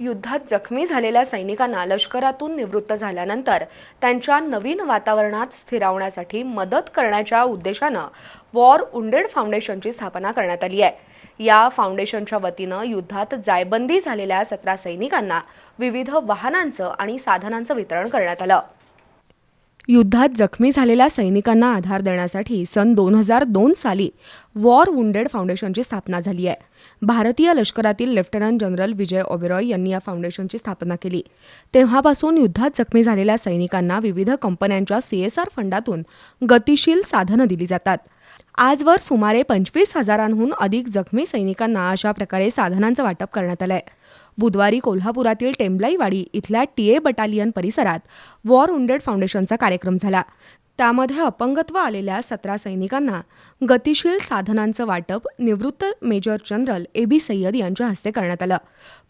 युद्धात जखमी झालेल्या सैनिकांना लष्करातून निवृत्त झाल्यानंतर त्यांच्या नवीन वातावरणात स्थिरावण्यासाठी मदत करण्याच्या उद्देशानं वॉर वुंडेड फाउंडेशनची स्थापना करण्यात आली आहे। या फाउंडेशनच्या वतीनं युद्धात जायबंदी झालेल्या 17 सैनिकांना विविध वाहनांचं आणि साधनांचं वितरण करण्यात आलं। युद्धात जखमी झालेल्या सैनिकांना आधार देण्यासाठी सन 2002 साली वॉर वुंडेड फाउंडेशनची स्थापना झाली आहे। भारतीय लष्करातील लेफ्टनंट जनरल विजय ओबेरॉय यांनी या फाउंडेशनची स्थापना केली। तेव्हापासून युद्धात जखमी झालेल्या सैनिकांना विविध कंपन्यांच्या CSR फंडातून गतिशील साधनं दिली जातात। आजवर सुमारे 25,000हून अधिक जखमी सैनिकांना अशा प्रकारे साधनांचं वाटप करण्यात आलंय। बुधवारी कोल्हापुरातील टेंबलाईवाडी इथल्या TA बटालियन परिसरात वॉर वुंडेड फाउंडेशनचा कार्यक्रम झाला। त्यामध्ये अपंगत्व आलेल्या 17 सैनिकांना गतिशील साधनांचं वाटप निवृत्त मेजर जनरल AB सय्यद यांच्या हस्ते करण्यात आलं।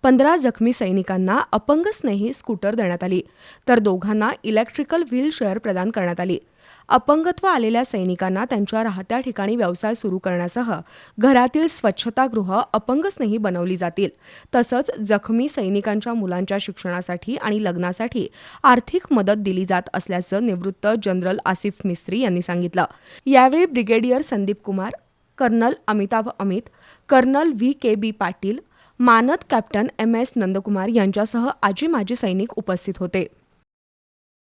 15 जखमी सैनिकांना अपंग स्नेही स्कूटर देण्यात आली, तर दोघांना इलेक्ट्रिकल व्हीलचेअर प्रदान करण्यात आली। अपंगत्व आलेल्या सैनिकांना त्यांच्या राहत्या ठिकाणी व्यवसाय सुरू करण्यासह घरातील स्वच्छतागृह अपंगस्नेही बनवली जातील। तसंच जखमी सैनिकांच्या मुलांच्या शिक्षणासाठी आणि लग्नासाठी आर्थिक मदत दिली जात असल्याचं निवृत्त जनरल आसिफ मिस्त्री यांनी सांगितलं। यावेळी brigadier Sandeep Kumar, colonel Amitabh Amit, colonel VKB Patil, मानद कॅप्टन MS नंदकुमार यांच्यासह आजी माजी सैनिक उपस्थित होते।